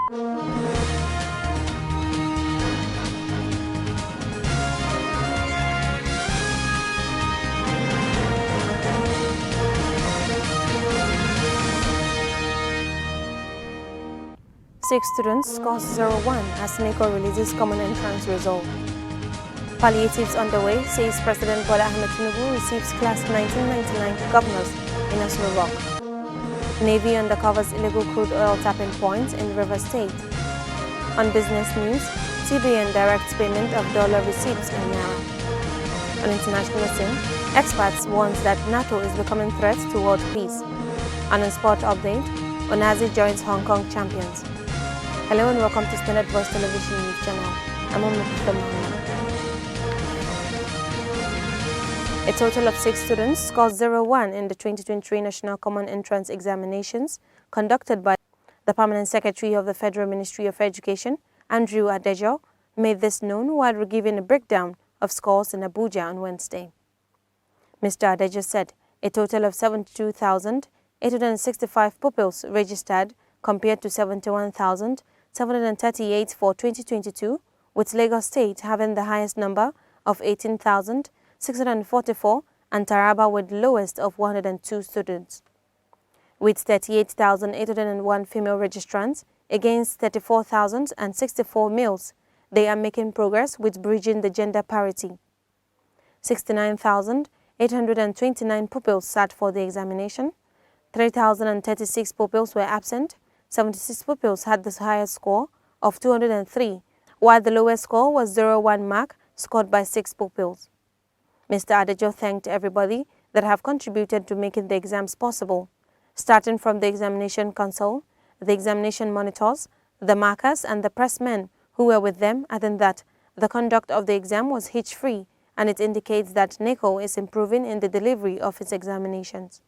Six students scores 0-1 as NACO releases common entrance result. Palliatives underway, says President Bola Ahmed Tinubu receives class 1999 governors in Asura Rock. Navy undercovers illegal crude oil tapping points in River State. On business news, CBN directs payment of dollar receipts in Naira. On international scene, experts warns that NATO is becoming a threat to world peace. And on sport update, Onazi joins Hong Kong champions. Hello and welcome to Standard Voice Television News Channel. I'm Mohammed. A total of 6 students scored 0-1 in the 2023 National Common Entrance Examinations conducted by the Permanent Secretary of the Federal Ministry of Education, Andrew Adejo, made this known while giving a breakdown of scores in Abuja on Wednesday. Mr. Adejo said a total of 72,865 pupils registered compared to 71,738 for 2022, with Lagos State having the highest number of 18,644 and Taraba with the lowest of 102 students. With 38,801 female registrants against 34,064 males, they are making progress with bridging the gender parity. 69,829 pupils sat for the examination, 3,036 pupils were absent, 76 pupils had the highest score of 203, while the lowest score was 0-1 mark scored by 6 pupils. Mr. Adejo thanked everybody that have contributed to making the exams possible, starting from the examination console, the examination monitors, the markers and the pressmen who were with them, adding that the conduct of the exam was hitch-free and it indicates that NACO is improving in the delivery of its examinations.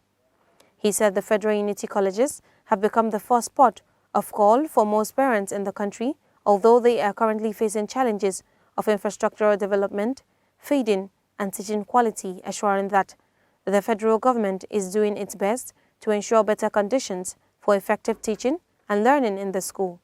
He said the Federal Unity Colleges have become the first port of call for most parents in the country, although they are currently facing challenges of infrastructural development, feeding, and teaching quality, assuring that the federal government is doing its best to ensure better conditions for effective teaching and learning in the school.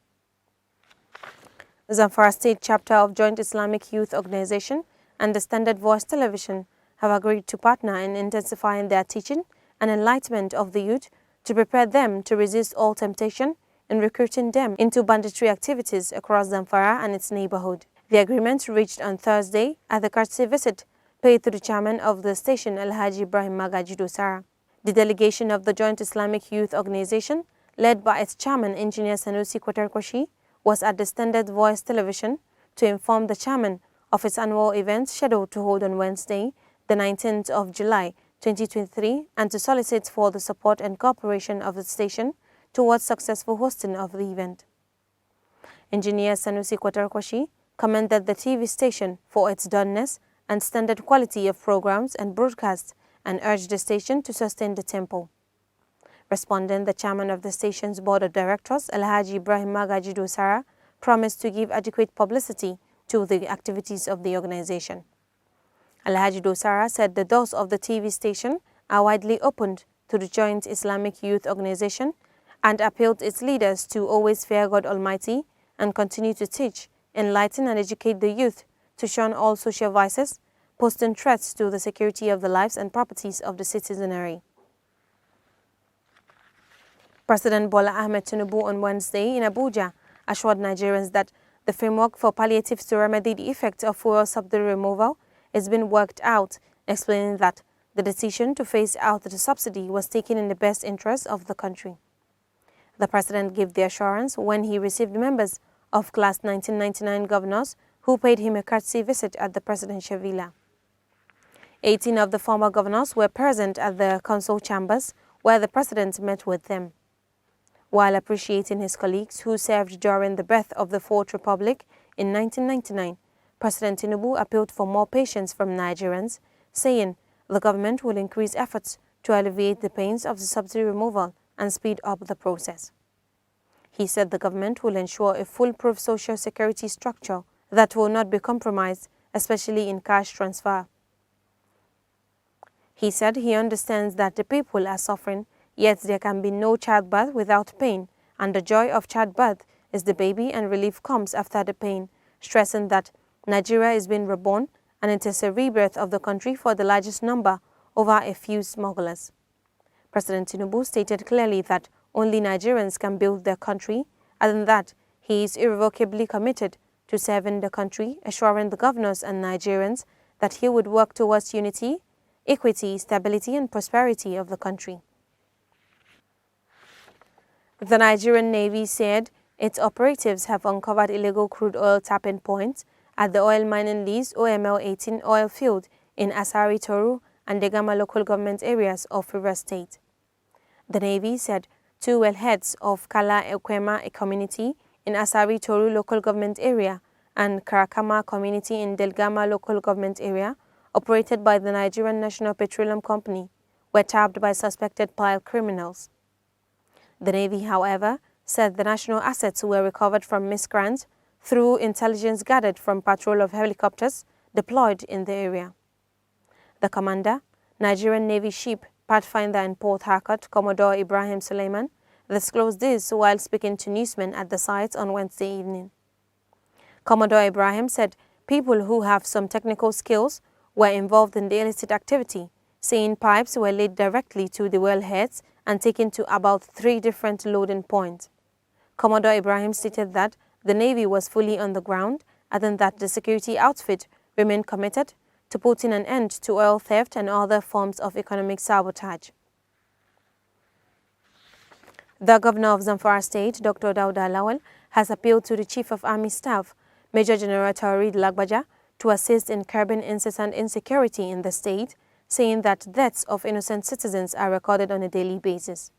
The Zamfara State Chapter of Joint Islamic Youth Organization and the Standard Voice Television have agreed to partner in intensifying their teaching and enlightenment of the youth to prepare them to resist all temptation in recruiting them into banditry activities across Zamfara and its neighborhood. The agreement reached on Thursday at the courtesy visit paid to the chairman of the station, Alhaji Ibrahim Magaji Dosara. The delegation of the Joint Islamic Youth Organization, led by its chairman, Engineer Sanusi Kwatarkwashi, was at the Standard Voice Television to inform the chairman of its annual event scheduled to hold on Wednesday, the 19th of July, 2023, and to solicit for the support and cooperation of the station towards successful hosting of the event. Engineer Sanusi Kwatarkwashi commended the TV station for its doneness and standard quality of programs and broadcasts and urged the station to sustain the tempo. Responding, the chairman of the station's board of directors, Alhaji Ibrahim Magaji Dosara, promised to give adequate publicity to the activities of the organization. Alhaji Dosara said the doors of the TV station are widely opened to the Joint Islamic Youth Organization and appealed its leaders to always fear God Almighty and continue to teach, enlighten and educate the youth to shun all social vices, posing threats to the security of the lives and properties of the citizenry. President Bola Ahmed Tinubu on Wednesday in Abuja assured Nigerians that the framework for palliatives to remedy the effects of fuel subsidy removal is being worked out, explaining that the decision to phase out the subsidy was taken in the best interest of the country. The president gave the assurance when he received members of Class 1999 governors who paid him a courtesy visit at the presidential villa. 18 of the former governors were present at the council chambers where the president met with them. While appreciating his colleagues who served during the birth of the Fourth Republic in 1999, President Tinubu appealed for more patience from Nigerians, saying the government will increase efforts to alleviate the pains of the subsidy removal and speed up the process. He said the government will ensure a foolproof social security structure that will not be compromised, especially in cash transfer. He said he understands that the people are suffering, yet there can be no childbirth without pain, and the joy of childbirth is the baby and relief comes after the pain, stressing that Nigeria is being reborn and it is a rebirth of the country for the largest number over a few smugglers. President Tinubu stated clearly that only Nigerians can build their country, and that he is irrevocably committed to serving the country, assuring the governors and Nigerians that he would work towards unity, equity, stability and prosperity of the country. The Nigerian Navy said its operatives have uncovered illegal crude oil tapping points at the oil mining lease OML 18 oil field in Asari Toru and Degama local government areas of Rivers State. The Navy said 2 wellheads of Kala Ekwema community in Asari Toru local government area and Karakama community in Delgama local government area, operated by the Nigerian National Petroleum Company, were tapped by suspected pile criminals. The Navy, however, said the national assets were recovered from miscreants through intelligence gathered from patrol of helicopters deployed in the area. The commander, Nigerian Navy ship Pathfinder in Port Harcourt, Commodore Ibrahim Suleiman, disclosed this while speaking to newsmen at the site on Wednesday evening. Commodore Ibrahim said people who have some technical skills were involved in the illicit activity, saying pipes were laid directly to the wellheads and taken to about 3 different loading points. Commodore Ibrahim stated that the Navy was fully on the ground, adding that the security outfit remained committed to putting an end to oil theft and other forms of economic sabotage. The Governor of Zamfara State, Dr. Dauda Lawal, has appealed to the Chief of Army Staff, Major General Taurid Lagbaja, to assist in curbing incessant insecurity in the state, saying that deaths of innocent citizens are recorded on a daily basis.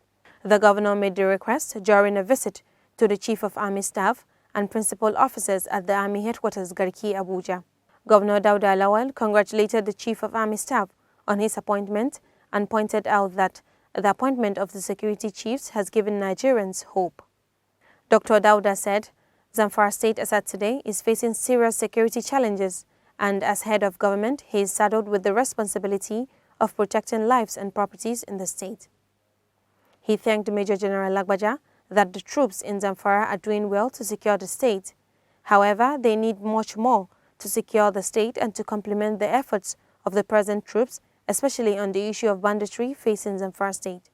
The Governor made the request during a visit to the Chief of Army Staff and principal officers at the Army Headquarters Garki, Abuja. Governor Dauda Lawal congratulated the Chief of Army Staff on his appointment and pointed out that the appointment of the security chiefs has given Nigerians hope. Dr. Dauda said, Zamfara State as at today is facing serious security challenges, and as head of government, he is saddled with the responsibility of protecting lives and properties in the state. He thanked Major General Lagbaja that the troops in Zamfara are doing well to secure the state. However, they need much more to secure the state and to complement the efforts of the present troops, especially on the issue of banditry facing Zamfara State.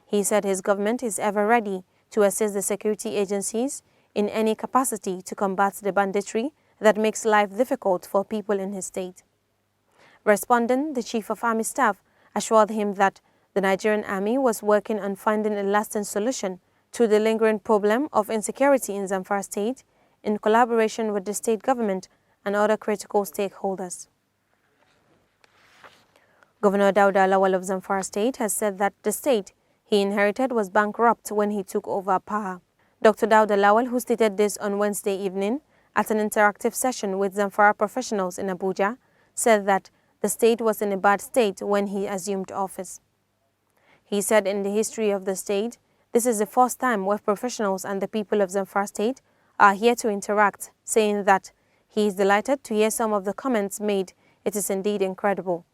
He said his government is ever ready to assist the security agencies in any capacity to combat the banditry that makes life difficult for people in his state. Responding, the Chief of Army Staff assured him that the Nigerian Army was working on finding a lasting solution to the lingering problem of insecurity in Zamfara State in collaboration with the state government and other critical stakeholders. Governor Dauda Lawal of Zamfara State has said that the state he inherited was bankrupt when he took over power. Dr. Dauda Lawal, who stated this on Wednesday evening at an interactive session with Zamfara professionals in Abuja, said that the state was in a bad state when he assumed office. He said in the history of the state, this is the first time where professionals and the people of Zamfara State are here to interact, saying that he is delighted to hear some of the comments made. It is indeed incredible.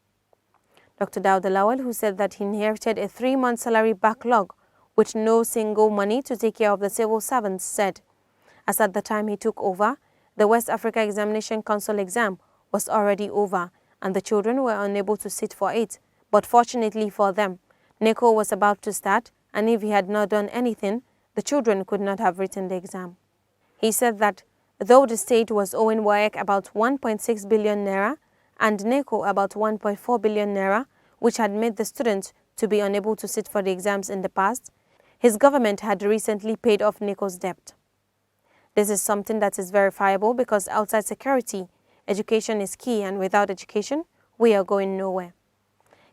Dr. Dauda Lawal, who said that he inherited a 3-month salary backlog with no single money to take care of the civil servants, said, as at the time he took over, the West Africa Examination Council exam was already over and the children were unable to sit for it, but fortunately for them, NECO was about to start, and if he had not done anything, the children could not have written the exam. He said that though the state was owing WAEC about 1.6 billion naira and NECO about 1.4 billion naira, which had made the students to be unable to sit for the exams in the past, his government had recently paid off NECO's debt. This is something that is verifiable because outside security, education is key, and without education, we are going nowhere.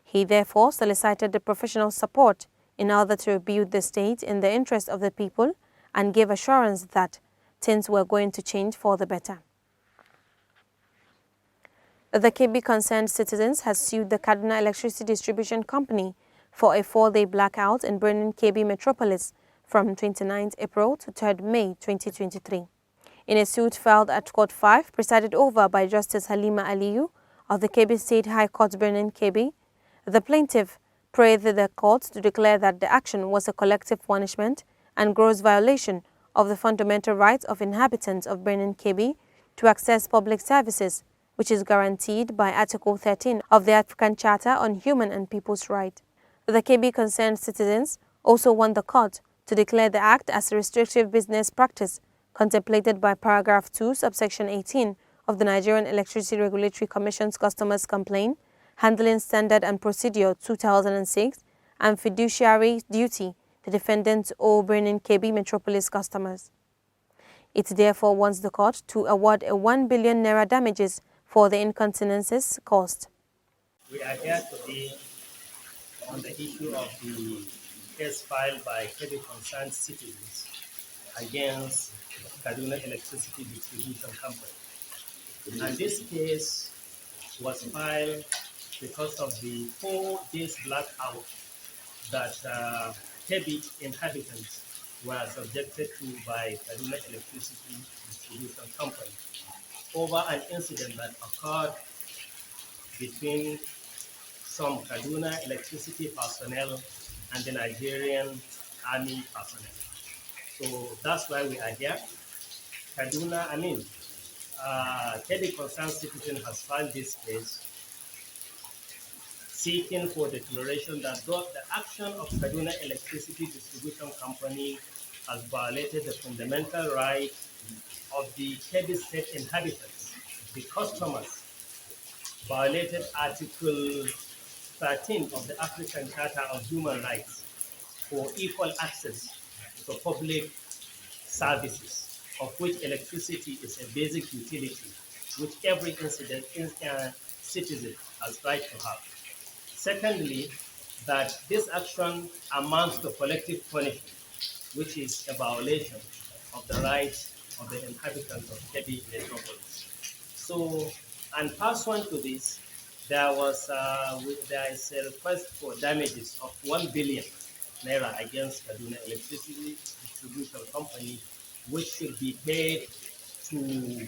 He therefore solicited the professional support in order to rebuild the state in the interest of the people and gave assurance that things were going to change for the better. The Kebbi concerned citizens has sued the Kaduna Electricity Distribution Company for a 4-day blackout in burning Kebbi metropolis from 29 April to 3 May 2023. In a suit filed at Court 5, presided over by Justice Halima Aliyu of the Kebbi State High Court Birnin Kebbi, the plaintiff prayed the court to declare that the action was a collective punishment and gross violation of the fundamental rights of inhabitants of Birnin Kebbi to access public services, which is guaranteed by Article 13 of the African Charter on Human and People's Rights. The Kebbi concerned citizens also want the court to declare the act as a restrictive business practice contemplated by paragraph 2, subsection 18 of the Nigerian Electricity Regulatory Commission's Customers Complaint, Handling Standard and Procedure 2006, and fiduciary duty the defendants owe Birnin Kebbi Metropolis customers. It therefore wants the court to award a 1 billion naira damages for the inconveniences caused. We are here today on the issue of the case filed by Kebbi concerned citizens against Kaduna Electricity Distribution Company. And this case was filed because of the 4 days blackout that Kebbi inhabitants were subjected to by Kaduna Electricity Distribution Company over an incident that occurred between some Kaduna electricity personnel and the Nigerian Army personnel. So that's why we are here. Kebbi concerned citizen has filed this case seeking for declaration that the action of Kaduna Electricity Distribution Company has violated the fundamental right of the Kebbi state inhabitants, the customers, violated Article 13 of the African Charter of Human Rights for equal access to public services, of which electricity is a basic utility, which every citizen has right to have. Secondly, that this action amounts to collective punishment, which is a violation of the rights of the inhabitants of Kebbi Metropolis. So, and pursuant to this, there is a request for damages of 1 billion naira against Kaduna Electricity Distribution Company, which should be paid to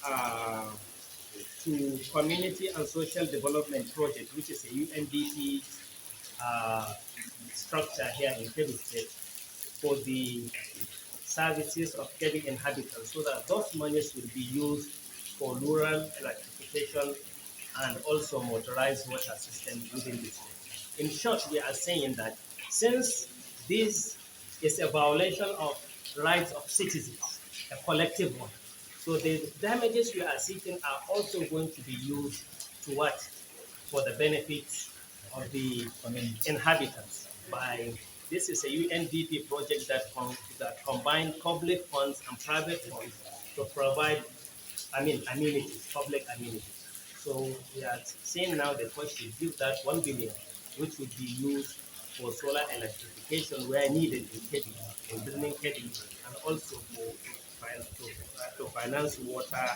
uh, Community and Social Development Project, which is a UNDP structure here in Kebbi State, for the services of Kebbi inhabitants, so that those monies will be used for rural electrification and also motorized water systems within the state. In short, we are saying that since this is a violation of rights of citizens, a collective one, so the damages we are seeking are also going to be used to what? For the benefits of the inhabitants. By this is a UNDP project that combines public funds and private funds to provide, amenities, public amenities. So we are seeing now the question give that 1 billion, which would be used for solar electrification where needed in Kebbi, in building Kebbi, and also to finance water,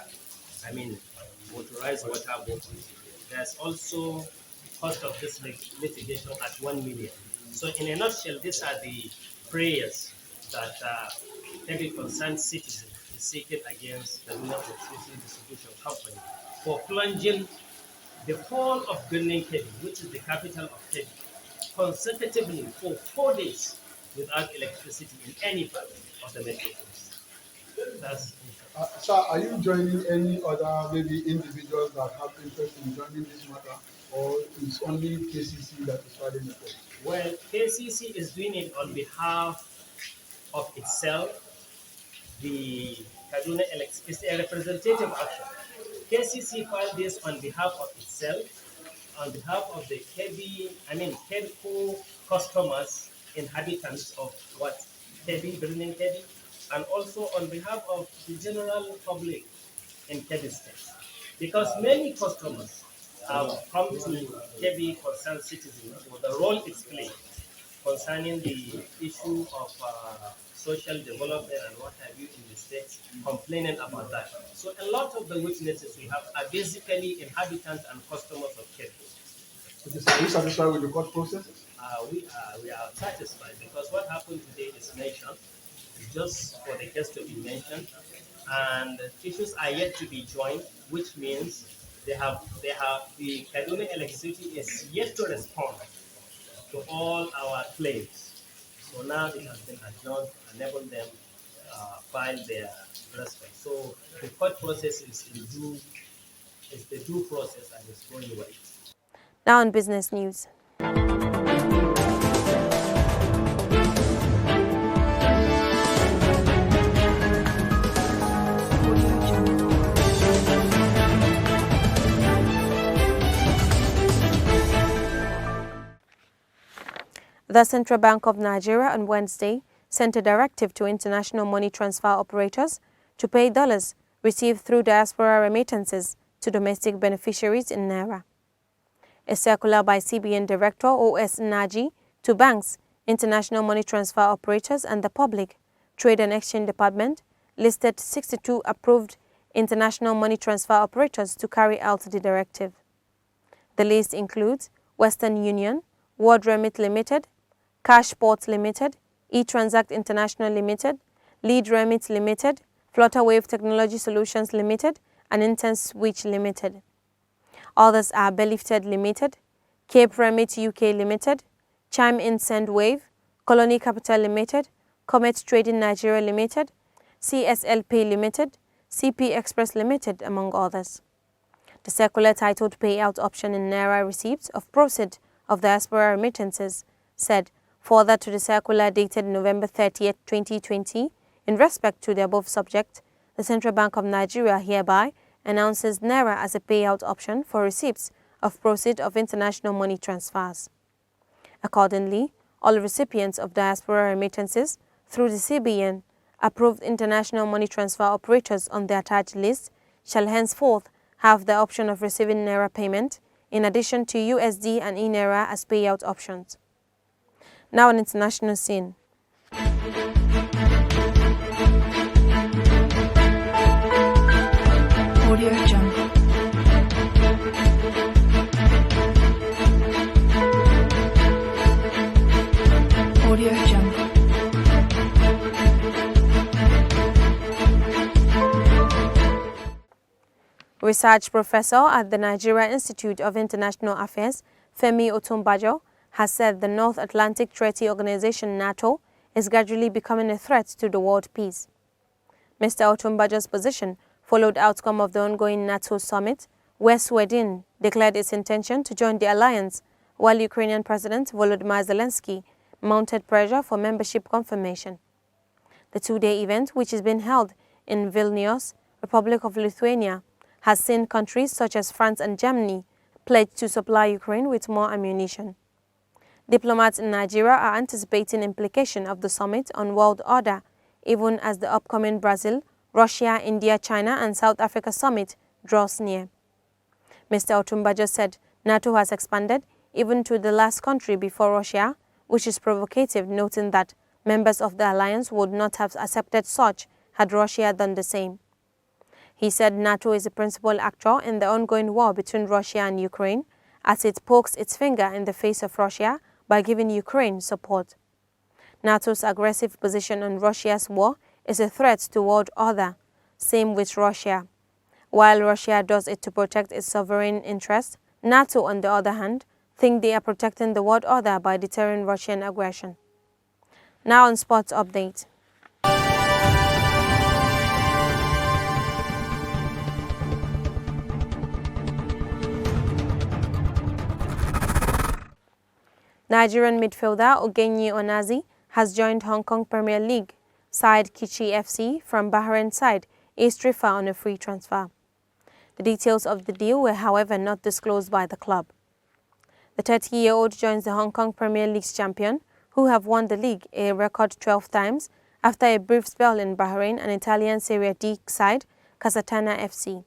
motorized water boats. There's also cost of this litigation at 1 million. So in a nutshell, these are the prayers that every concerned citizen is seeking against the Mineral Electricity Distribution Company for plunging the whole of Birnin Kebbi, which is the capital of Kebbi, consecutively for 4 days without electricity in any part of the metropolis. That's Sir, are you joining any other maybe individuals that have interest in joining this matter, or is only KCC that is filing the case? well, KCC is doing it on behalf of itself. The Kaduna is a representative action. KCC filed this on behalf of itself, on behalf of the Kebbi customers, inhabitants of what? Kebbi, Birnin Kebbi, and also on behalf of the general public in Kebbi State. Because many customers have come to Kebbi concerned citizens for the role it's playing concerning the issue of social development and what have you in the states, complaining about that. So a lot of the witnesses we have are basically inhabitants and customers of Kebbi. Okay, so are you satisfied with the court process? We are satisfied because what happened today is mentioned, just for the case to be mentioned, and issues are yet to be joined, which means the Kaduna electricity is yet to respond to all our claims. So now it has been adjourned to enable them file their response. So the court process is the due process and it's going well. Now on business news. The Central Bank of Nigeria on Wednesday sent a directive to international money transfer operators to pay dollars received through diaspora remittances to domestic beneficiaries in Naira. A circular by CBN Director O.S. Naji to banks, international money transfer operators and the public, Trade and Exchange Department, listed 62 approved international money transfer operators to carry out the directive. The list includes Western Union, World Remit Limited, Cashport Limited, eTransact International Limited, Lead Remit Limited, Flutterwave Technology Solutions Limited, and Intense Switch Limited. Others are Bellifted Limited, Cape Remit UK Limited, Chime In Send Wave, Colony Capital Limited, Comet Trading Nigeria Limited, CSL Pay Limited, CP Express Limited, among others. The circular titled Payout Option in Naira Receipts of Proceeds of Diaspora Remittances said, further to the circular dated November 30, 2020, in respect to the above subject, the Central Bank of Nigeria hereby announces Naira as a payout option for receipts of proceeds of international money transfers. Accordingly, all recipients of diaspora remittances through the CBN approved international money transfer operators on the attached list shall henceforth have the option of receiving Naira payment in addition to USD and e-Naira as payout options. Now on international scene. Audio Jungle. Audio Jungle. Research professor at the Nigeria Institute of International Affairs, Femi Otunbajo, has said the North Atlantic Treaty Organization NATO is gradually becoming a threat to the world peace. Mr. Otunbajo's position followed outcome of the ongoing NATO summit, where Sweden declared its intention to join the alliance, while Ukrainian President Volodymyr Zelensky mounted pressure for membership confirmation. The two-day event, which is being held in Vilnius, Republic of Lithuania, has seen countries such as France and Germany pledge to supply Ukraine with more ammunition. Diplomats in Nigeria are anticipating implication of the summit on world order, even as the upcoming Brazil, Russia, India, China and South Africa summit draws near. Mr. Otunbajo said NATO has expanded even to the last country before Russia, which is provocative, noting that members of the alliance would not have accepted such had Russia done the same. He said NATO is a principal actor in the ongoing war between Russia and Ukraine, as it pokes its finger in the face of Russia by giving Ukraine support. NATO's aggressive position on Russia's war is a threat to world order, same with Russia. While Russia does it to protect its sovereign interests, NATO, on the other hand, think they are protecting the world order by deterring Russian aggression. Now on sports update. Nigerian midfielder Ogenyi Onazi has joined Hong Kong Premier League side Kichi FC from Bahrain side East Rifa on a free transfer. The details of the deal were, however, not disclosed by the club. The 30-year-old joins the Hong Kong Premier League's champion, who have won the league a record 12 times after a brief spell in Bahrain and Italian Serie D side Casatana FC.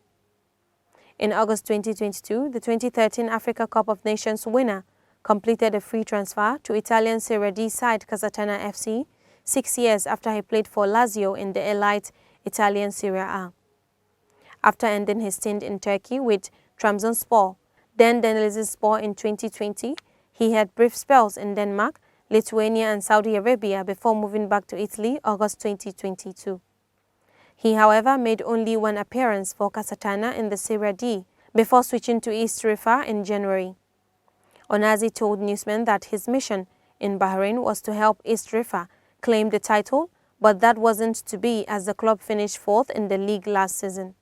In August 2022, the 2013 Africa Cup of Nations winner completed a free transfer to Italian Serie D side Casatana FC 6 years after he played for Lazio in the elite Italian Serie A. After ending his stint in Turkey with Trabzonspor, then Denizlispor in 2020, he had brief spells in Denmark, Lithuania and Saudi Arabia before moving back to Italy August 2022. He, however, made only one appearance for Casatana in the Serie D before switching to East Rifa in January. Onazi told newsmen that his mission in Bahrain was to help East Rifa claim the title but that wasn't to be as the club finished fourth in the league last season.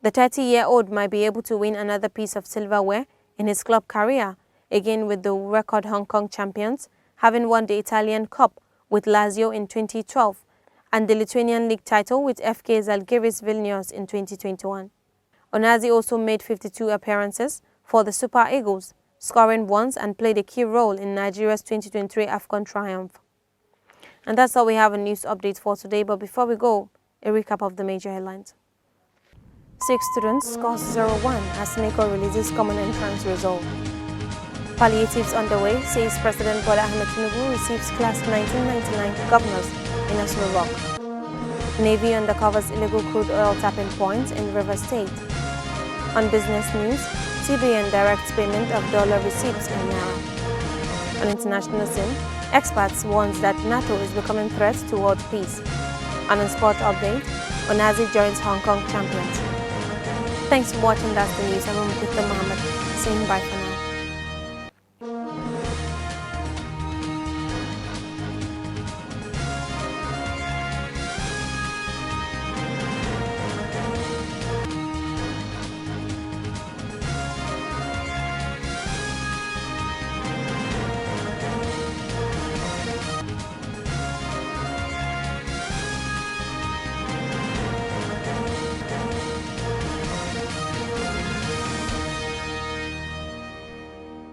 The 30-year-old might be able to win another piece of silverware in his club career, again with the record Hong Kong champions, having won the Italian Cup with Lazio in 2012 and the Lithuanian League title with FK Žalgiris Vilnius in 2021. Onazi also made 52 appearances for the Super Eagles, scoring once and played a key role in Nigeria's 2023 AFCON triumph. And that's all we have in news updates for today, but before we go, a recap of the major headlines. 6 students scores 0-1 as NACO releases common entrance result. Palliatives underway, says President Bola Ahmed Tinubu receives class 1999 governors in Asoro Rock. Navy undercovers illegal crude oil tapping points in River State. On business news, CBN directs payment of dollar receipts in Naira. On international scene, experts warns that NATO is becoming a threat to world peace. And on sport update, Onazi joins Hong Kong champions. Thanks for watching. That's the news. I'm Mukita Mohammed, saying bye for now.